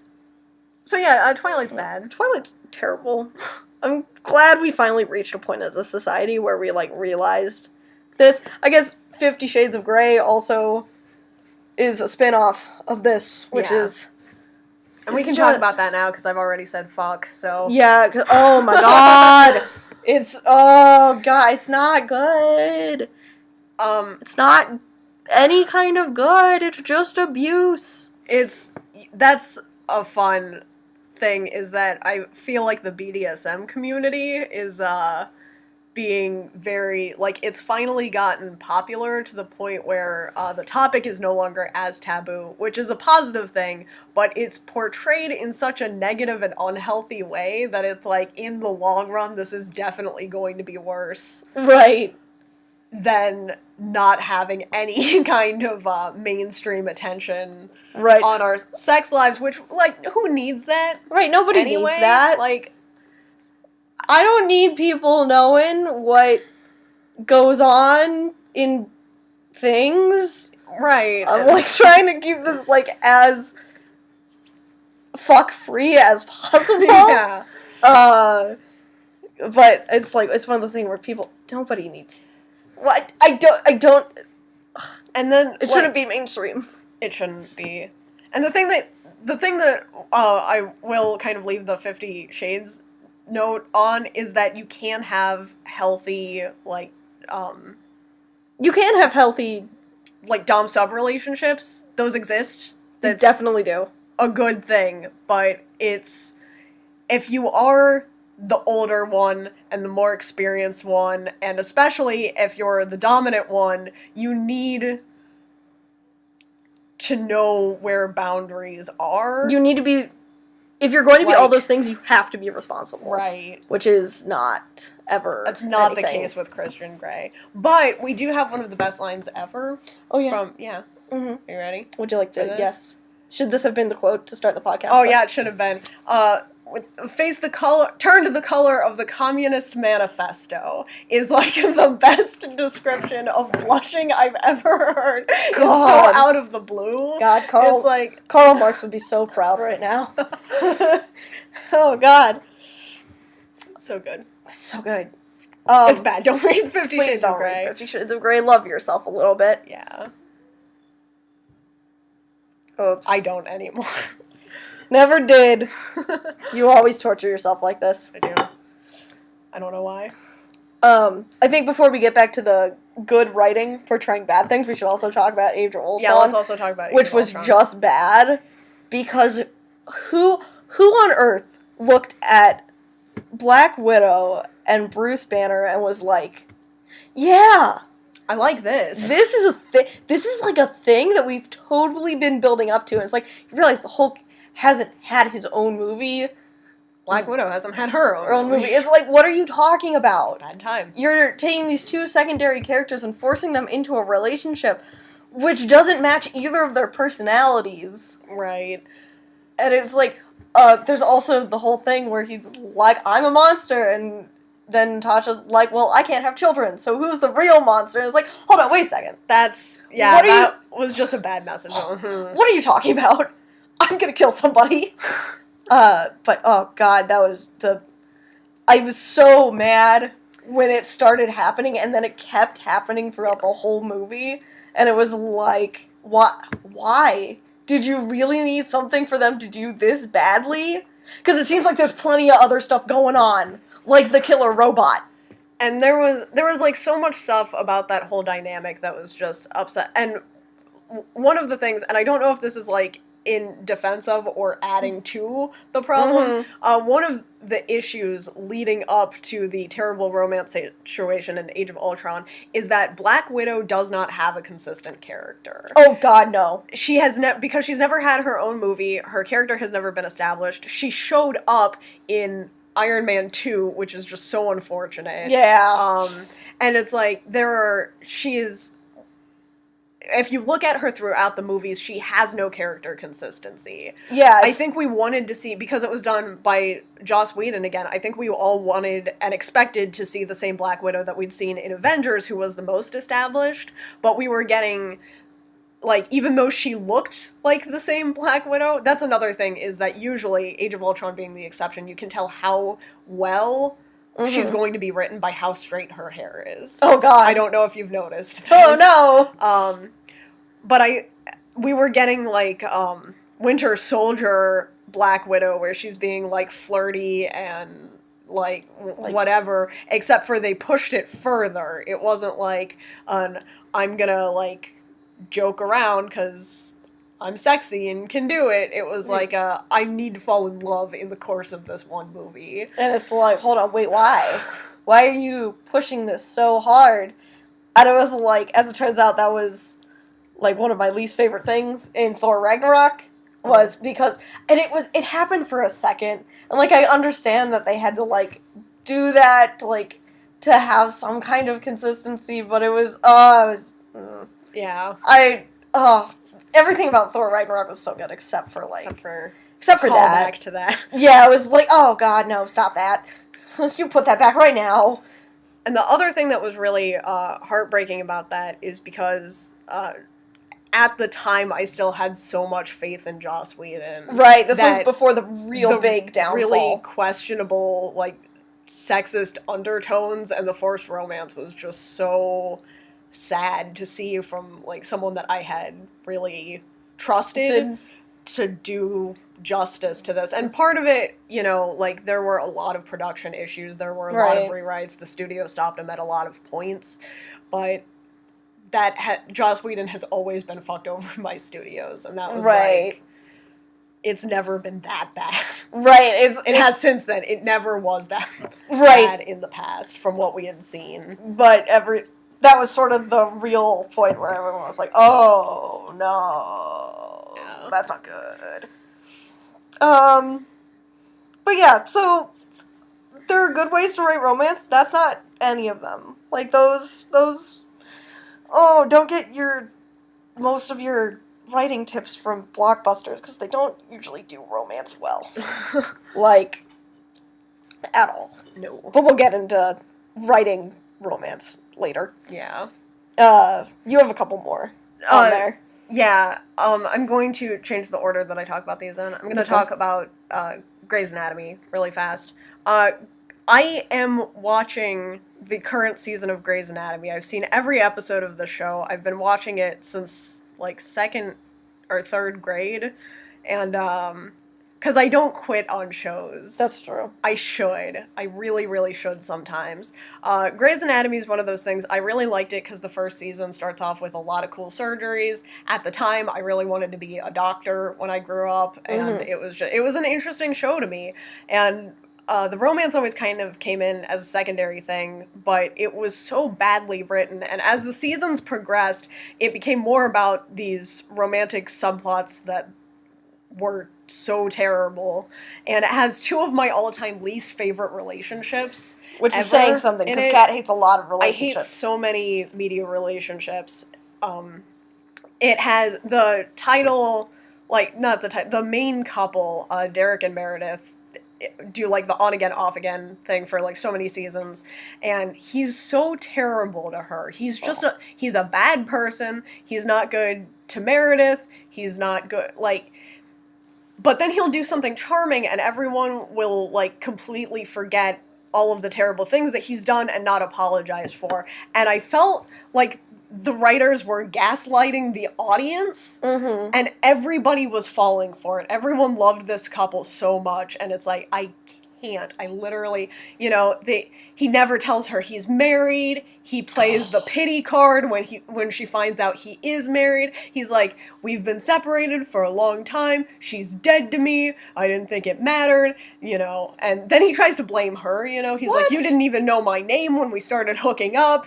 So yeah, Twilight's bad. Twilight's terrible. I'm glad we finally reached a point as a society where we like realized this. I guess 50 Shades of Grey also is a spin-off of this, which is... And we can talk about that now, because I've already said fuck, so... Yeah, oh my god! It's not good. It's not any kind of good, it's just abuse. That's a fun thing, is that I feel like the BDSM community is, being very, like, it's finally gotten popular to the point where the topic is no longer as taboo, which is a positive thing, but it's portrayed in such a negative and unhealthy way that it's like, in the long run, this is definitely going to be worse. Right. Than not having any kind of mainstream attention right. on our sex lives, which, like, who needs that? Right, nobody needs that. Like, I don't need people knowing what goes on in things. Right. I'm, like, trying to keep this, like, as fuck-free as possible. Yeah. But it's, like, it's one of those things where nobody needs... What? I don't... And then... It shouldn't be mainstream. It shouldn't be. And the thing that I will kind of leave the 50 Shades note on is that you can have healthy, like, you can have healthy, like, dom-sub relationships. Those exist. That's definitely do. a good thing, but it's, if you are the older one and the more experienced one, and especially if you're the dominant one, you need to know where boundaries are. You need to be, if you're going to be all those things, you have to be responsible. Right. Which is not ever That's not anything. the case with Christian Grey. But we do have one of the best lines ever. Oh, yeah. From, yeah. Mm-hmm. Are you ready? Would you like to? Yes. Should this have been the quote to start the podcast? Oh, yeah, it should have been. Turn to the color of the Communist Manifesto is like the best description of blushing I've ever heard. God. It's so out of the blue. God, Karl Marx would be so proud right now. Oh, God. So good. So good. It's bad. Don't read 50 Shades of Grey. 50 Shades of Grey. Love yourself a little bit. Yeah. Oops. I don't anymore. Never did. You always torture yourself like this. I do. I don't know why. I think before we get back to the good writing portraying bad things, we should also talk about Age of Ultron. Yeah, let's also talk about Age which of was Ultron. just bad because who on earth looked at Black Widow and Bruce Banner and was like, yeah, I like this. This is This is like a thing that we've totally been building up to, and it's like you realize the Hulk hasn't had his own movie. Black Widow hasn't had her own movie. It's like, what are you talking about? Bad time. You're taking these two secondary characters and forcing them into a relationship which doesn't match either of their personalities. Right. And it's like, there's also the whole thing where he's like, I'm a monster, and then Tasha's like, well, I can't have children, so who's the real monster? And it's like, hold on, wait a second. That was just a bad message. What are you talking about? I'm gonna kill somebody. But, oh god, I was so mad when it started happening, and then it kept happening throughout the whole movie, and it was like, why? Did you really need something for them to do this badly? Because it seems like there's plenty of other stuff going on, like the killer robot. And there was like so much stuff about that whole dynamic that was just upset. And one of the things, and I don't know if this is like in defense of or adding to the problem, one of the issues leading up to the terrible romance situation in Age of Ultron is that Black Widow does not have a consistent character. Oh god, no. She has because she's never had her own movie, her character has never been established. She showed up in Iron Man 2, which is just so unfortunate. Yeah. And it's like if you look at her throughout the movies, she has no character consistency. Yeah. I think we wanted to see, because it was done by Joss Whedon again, I think we all wanted and expected to see the same Black Widow that we'd seen in Avengers, who was the most established, but we were getting, like, even though she looked like the same Black Widow, that's another thing, is that usually, Age of Ultron being the exception, you can tell how well she's going to be written by how straight her hair is. Oh god. I don't know if you've noticed this. Oh no. But we were getting like Winter Soldier Black Widow, where she's being like flirty and like whatever, except for they pushed it further. It wasn't like I'm gonna like joke around because I'm sexy and can do it. It was like I need to fall in love in the course of this one movie. And it's like, hold on, wait, why? Why are you pushing this so hard? And it was like, as it turns out, that was like one of my least favorite things in Thor Ragnarok, was because, and it happened for a second, and like I understand that they had to like do that to have some kind of consistency, but yeah. Everything about Thor Ragnarok was so good except for call that. Back to that. Yeah, it was like, oh god, no, stop that. You put that back right now. And the other thing that was really heartbreaking about that is because at the time I still had so much faith in Joss Whedon. Right, this was before the big downfall. Really questionable, like, sexist undertones, and the forced romance was just so sad to see from, like, someone that I had really trusted to do justice to this. And part of it, you know, like, there were a lot of production issues, there were a lot of rewrites, the studio stopped them at a lot of points, but Joss Whedon has always been fucked over by studios, and that was like, it's never been that bad. Right. It has since then. It never was that right. bad in the past from what we had seen. But that was sort of the real point where everyone was like, oh, no. Yeah. That's not good. But yeah, so there are good ways to write romance. That's not any of them. Like, those, don't get most of your writing tips from blockbusters, because they don't usually do romance well. Like, at all. No. But we'll get into writing romance later. Yeah. You have a couple more on there. Yeah. I'm going to change the order that I talk about these in. I'm going to talk about Grey's Anatomy really fast. I am watching the current season of Grey's Anatomy. I've seen every episode of the show. I've been watching it since, like, 2nd or 3rd grade. And, because I don't quit on shows. That's true. I should. I really, really should sometimes. Grey's Anatomy is one of those things. I really liked it because the first season starts off with a lot of cool surgeries. At the time, I really wanted to be a doctor when I grew up, and it was an interesting show to me. And the romance always kind of came in as a secondary thing, but it was so badly written, and as the seasons progressed, it became more about these romantic subplots that were so terrible, and it has 2 of my all-time least favorite relationships. Which is saying something, because Kat hates a lot of relationships. I hate so many media relationships. It has the title, like, not the title, the main couple, Derek and Meredith, do, like, the on-again, off-again thing for, like, so many seasons, and he's so terrible to her. He's just he's a bad person. He's not good to Meredith. He's not good, like, but then he'll do something charming, and everyone will, like, completely forget all of the terrible things that he's done and not apologize for. And I felt like the writers were gaslighting the audience, and everybody was falling for it. Everyone loved this couple so much, and it's like, I can't. I literally, he never tells her he's married. He plays the pity card when she finds out he is married. He's like, we've been separated for a long time. She's dead to me. I didn't think it mattered, And then he tries to blame her, He's like, you didn't even know my name when we started hooking up,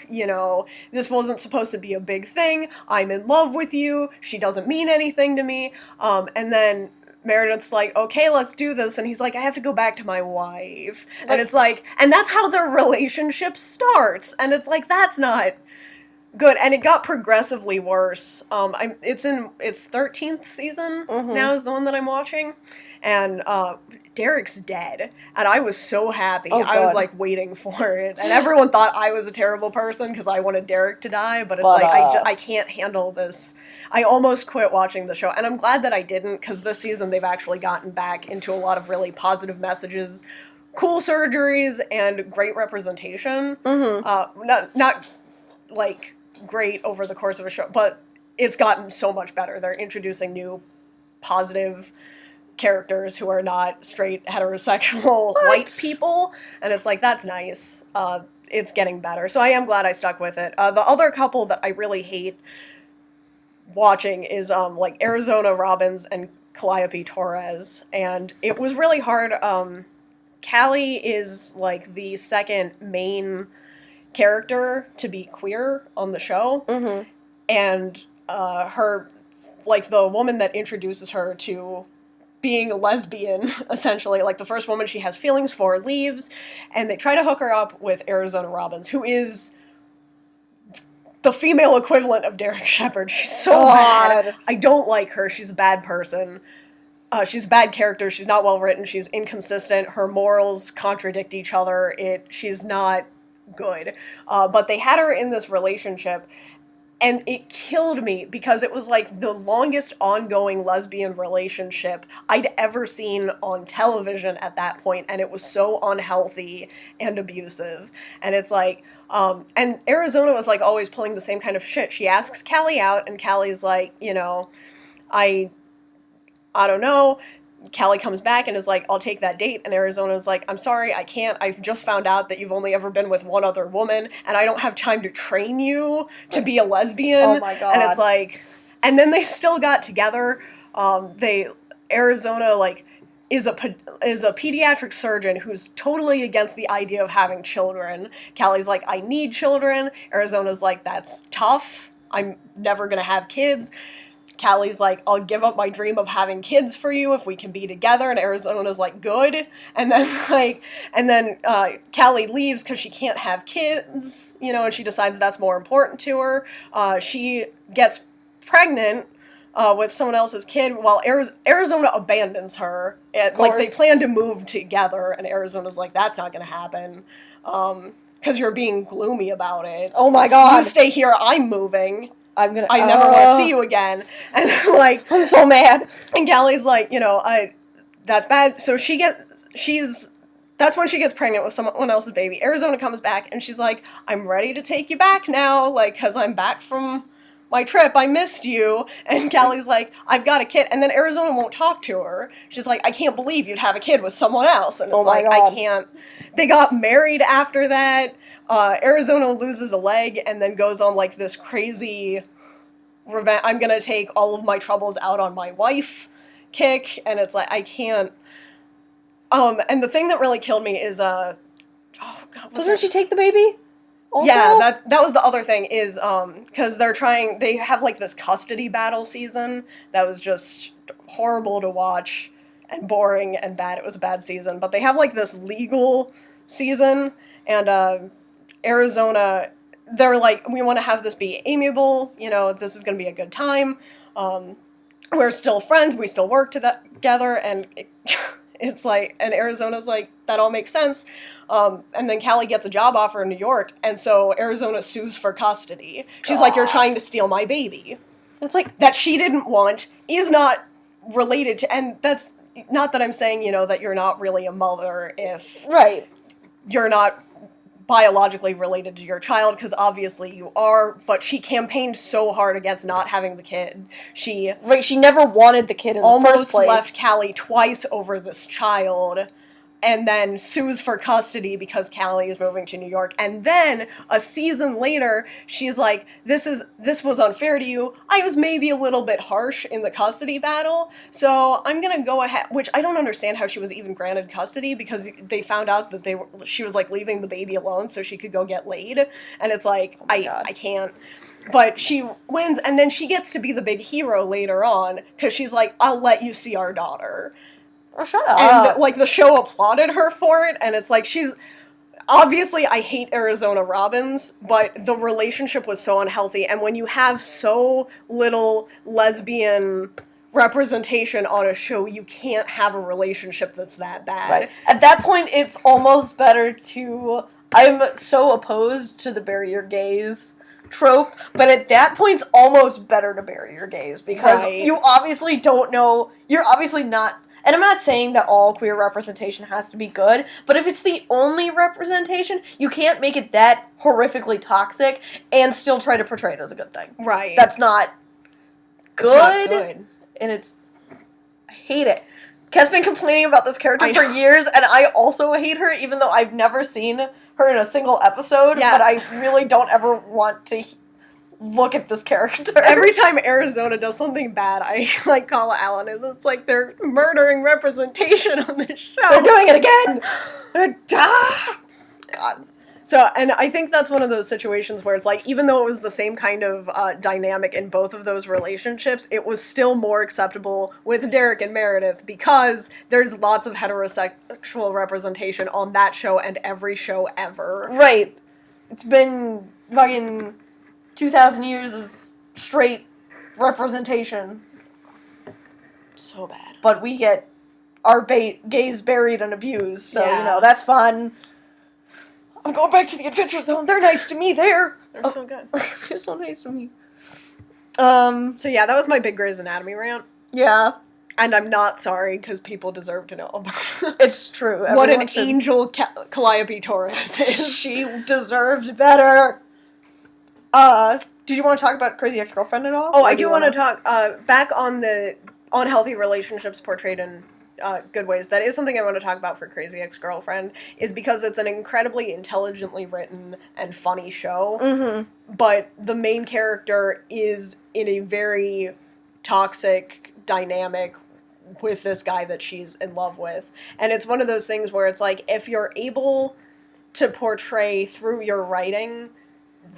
This wasn't supposed to be a big thing. I'm in love with you. She doesn't mean anything to me. And then Meredith's like, okay, let's do this. And he's like, I have to go back to my wife. And it's like, and that's how their relationship starts. And it's like, that's not good. And it got progressively worse. It's in its 13th season now is the one that I'm watching. And Derek's dead. And I was so happy. I was, like, waiting for it. And everyone thought I was a terrible person because I wanted Derek to die. But it's I can't handle this. I almost quit watching the show, and I'm glad that I didn't, because this season they've actually gotten back into a lot of really positive messages, cool surgeries, and great representation. Not like great over the course of a show, but it's gotten so much better. They're introducing new positive characters who are not straight heterosexual white people, and it's like, that's nice. It's getting better, so I am glad I stuck with it. The other couple that I really hate watching is like Arizona Robbins and Calliope Torres, and it was really hard. Callie is, like, the second main character to be queer on the show, and her, like, the woman that introduces her to being a lesbian, essentially, like, the first woman she has feelings for leaves, and they try to hook her up with Arizona Robbins, who is the female equivalent of Derek Shepherd. She's so bad. I don't like her. She's a bad person. She's a bad character. She's not well written. She's inconsistent. Her morals contradict each other. She's not good. But they had her in this relationship, and it killed me because it was like the longest ongoing lesbian relationship I'd ever seen on television at that point, and it was so unhealthy and abusive. And it's like, and Arizona was, like, always pulling the same kind of shit. She asks Callie out, and Callie's like, I don't know. Callie comes back and is like, I'll take that date. And Arizona's like, I'm sorry, I can't. I've just found out that you've only ever been with one other woman, and I don't have time to train you to be a lesbian. Oh my God. And it's like, and then they still got together. Arizona, like, is a pediatric surgeon who's totally against the idea of having children. Callie's like, I need children. Arizona's like, that's tough. I'm never gonna have kids. Callie's like, I'll give up my dream of having kids for you if we can be together. And Arizona's like, good. And then Callie leaves because she can't have kids, and she decides that's more important to her. She gets pregnant with someone else's kid while Arizona abandons her. Like, they plan to move together, and Arizona's like, that's not going to happen because you're being gloomy about it. Oh my God. You stay here, I'm moving. I never want to see you again. And like, I'm so mad. And Callie's like, that's bad. So that's when she gets pregnant with someone else's baby. Arizona comes back and she's like, I'm ready to take you back now, like, because I'm back from my trip. I missed you. And Callie's like, I've got a kid. And then Arizona won't talk to her. She's like, I can't believe you'd have a kid with someone else. And it's like, God. I can't. They got married after that. Arizona loses a leg and then goes on, like, this crazy revenge. I'm going to take all of my troubles out on my wife kick. And it's like, I can't. And the thing that really killed me is, oh, God. Doesn't she take the baby? Also? Yeah, that was the other thing is, because they have, like, this custody battle season that was just horrible to watch and boring and bad. It was a bad season. But they have, like, this legal season, and, Arizona, they're like, we want to have this be amiable, this is going to be a good time, we're still friends, we still work together, and it's like, and Arizona's like, that all makes sense, and then Callie gets a job offer in New York, and so Arizona sues for custody. She's like, you're trying to steal my baby. It's like, that she didn't want is not related to, and that's not that I'm saying, that you're not really a mother if you're not biologically related to your child, because obviously you are, but she campaigned so hard against not having the kid. She never wanted the kid in the first place. Almost left Callie twice over this child, and then sues for custody because Callie is moving to New York. And then a season later, she's like, this was unfair to you. I was maybe a little bit harsh in the custody battle, so I'm gonna go ahead, which I don't understand how she was even granted custody, because they found out that she was, like, leaving the baby alone so she could go get laid. And it's like, I can't. But she wins, and then she gets to be the big hero later on, because she's like, I'll let you see our daughter. Oh, shut up. And, like, the show applauded her for it, and it's like, she's... Obviously, I hate Arizona Robbins, but the relationship was so unhealthy, and when you have so little lesbian representation on a show, you can't have a relationship that's that bad. Right. At that point, it's almost better to... I'm so opposed to the bury your gays trope, but at that point, it's almost better to bury your gays, because you obviously don't know... You're obviously not... And I'm not saying that all queer representation has to be good, but if it's the only representation, you can't make it that horrifically toxic and still try to portray it as a good thing. Right. That's not good. It's not good. And I hate it. Kat's been complaining about this character for years, and I also hate her, even though I've never seen her in a single episode, but I really don't ever want to look at this character. Every time Arizona does something bad, I, like, call Alan, and it's like they're murdering representation on this show. They're doing it again! God. So, and I think that's one of those situations where it's like, even though it was the same kind of dynamic in both of those relationships, it was still more acceptable with Derek and Meredith, because there's lots of heterosexual representation on that show and every show ever. Right. It's been fucking 2,000 years of straight representation. So bad. But we get our gays buried and abused, so, that's fun. I'm going back to the Adventure Zone. They're nice to me there. They're so good. They're so nice to me. So yeah, that was my big Grey's Anatomy rant. Yeah. And I'm not sorry, because people deserve to know about it. It's true. What an angel Calliope Torres is. She deserved better. Did you want to talk about Crazy Ex-Girlfriend at all? Oh, I do want to talk, back on the unhealthy relationships portrayed in good ways. That is something I want to talk about for Crazy Ex-Girlfriend, is because it's an incredibly intelligently written and funny show, but the main character is in a very toxic dynamic with this guy that she's in love with. And it's one of those things where it's like, if you're able to portray through your writing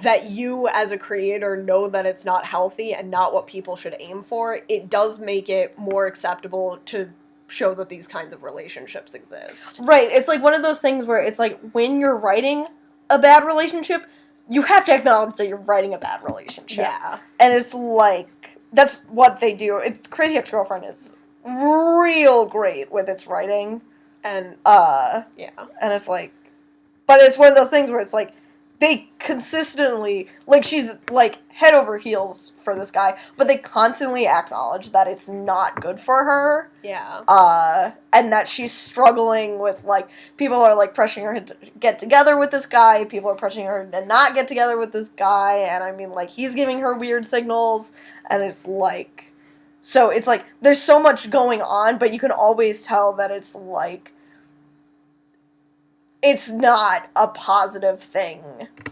that you as a creator know that it's not healthy and not what people should aim for, it does make it more acceptable to show that these kinds of relationships exist. Right. It's like one of those things where it's like when you're writing a bad relationship, you have to acknowledge that you're writing a bad relationship. Yeah. And it's like, that's what they do. It's Crazy Ex-Girlfriend is real great with its writing. And, yeah. And it's like, but it's one of those things where it's like, they consistently, like, she's, like, head over heels for this guy, but they constantly acknowledge that it's not good for her. Yeah. And that she's struggling with, like, people are, like, pressuring her to get together with this guy, people are pressuring her to not get together with this guy, and I mean, like, he's giving her weird signals, and it's, like, so it's, like, there's so much going on, but you can always tell that it's, like, it's not a positive thing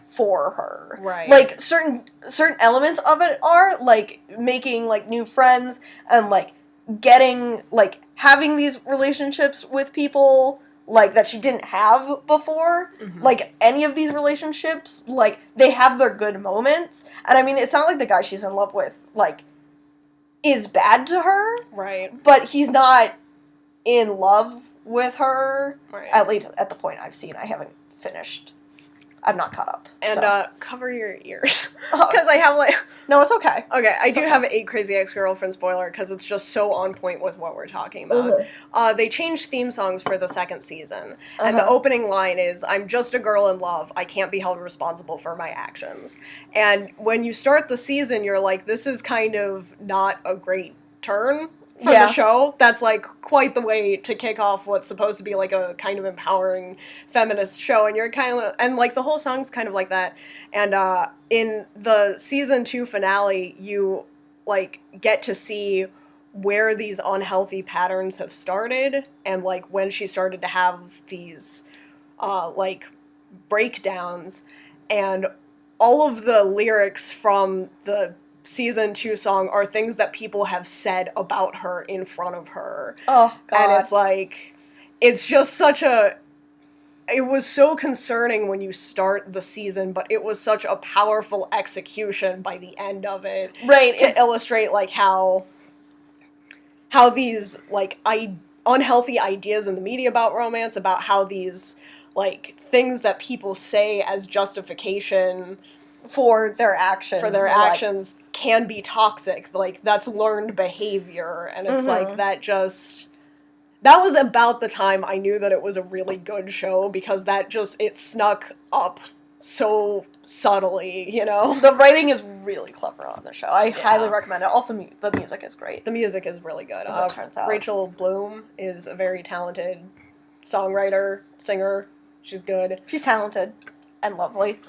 for her. Right. Like, certain elements of it are, like, making, like, new friends and, like, getting, like, having these relationships with people, like, that she didn't have before. Mm-hmm. Like, any of these relationships, like, they have their good moments. And, I mean, it's not like the guy she's in love with, like, is bad to her. Right. But he's not in love with her, right. At least at the point I've seen. I haven't finished. I'm not caught up. And so. Cover your ears, because I have like. No, it's okay. Okay, I it's do okay. have a Crazy Ex-Girlfriend spoiler because it's just so on point with what we're talking about. Mm-hmm. They changed theme songs for the second season, and the opening line is, "I'm just a girl in love. I can't be held responsible for my actions." And when you start the season, you're like, this is kind of not a great turn for the show. That's like quite the way to kick off what's supposed to be like a kind of empowering feminist show, and you're kind of, and like the whole song's kind of like that. And in the season 2 finale, you like get to see where these unhealthy patterns have started, and like when she started to have these like breakdowns, and all of the lyrics from the season 2 song are things that people have said about her in front of her. Oh, God. And it's like, it's just such a, it was so concerning when you start the season, but it was such a powerful execution by the end of it. Right. To illustrate, like, how these, like, unhealthy ideas in the media about romance, about how these, like, things that people say as justification for their actions. Can be toxic. Like, that's learned behavior. And it's like, that was about the time I knew that it was a really good show, because it snuck up so subtly, you know? The writing is really clever on the show. I highly recommend it. Also, the music is great. The music is really good. As it turns out. Rachel Bloom is a very talented songwriter, singer. She's good. She's talented and lovely.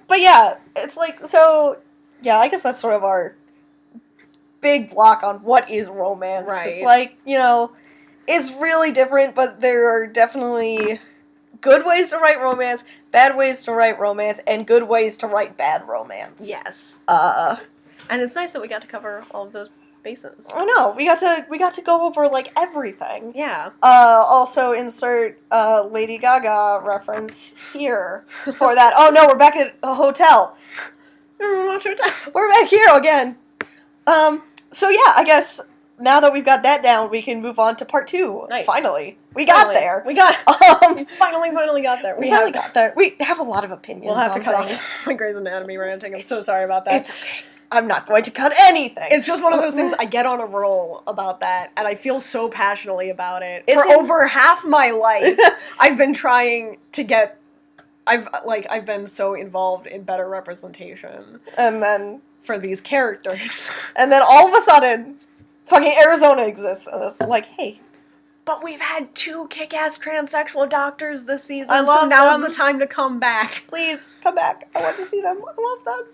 But yeah, it's like, so, yeah, I guess that's sort of our big block on what is romance. Right. It's like, you know, it's really different, but there are definitely good ways to write romance, bad ways to write romance, and good ways to write bad romance. Yes. And it's nice that we got to cover all of those bases. I know, we got to go over, like, everything. Yeah. Also insert Lady Gaga reference here for that. Oh no, we're back at a hotel. We're back here again. So yeah, I guess now that we've got that down, we can move on to part 2. Nice. Finally. We got there. We finally got there. We finally got there. We have a lot of opinions. We'll have to cut things. off my Grey's Anatomy ranting. I'm so sorry about that. It's okay. I'm not going to cut anything. It's just one of those things, I get on a roll about that, and I feel so passionately about it. Over half my life, I've been trying to get, I've been so involved in better representation. And then, for these characters. And then all of a sudden, fucking Arizona exists, and it's like, hey. But we've had 2 kick-ass transsexual doctors this season, I love so now them. is the time to come back. Please, come back. I want to see them. I love them.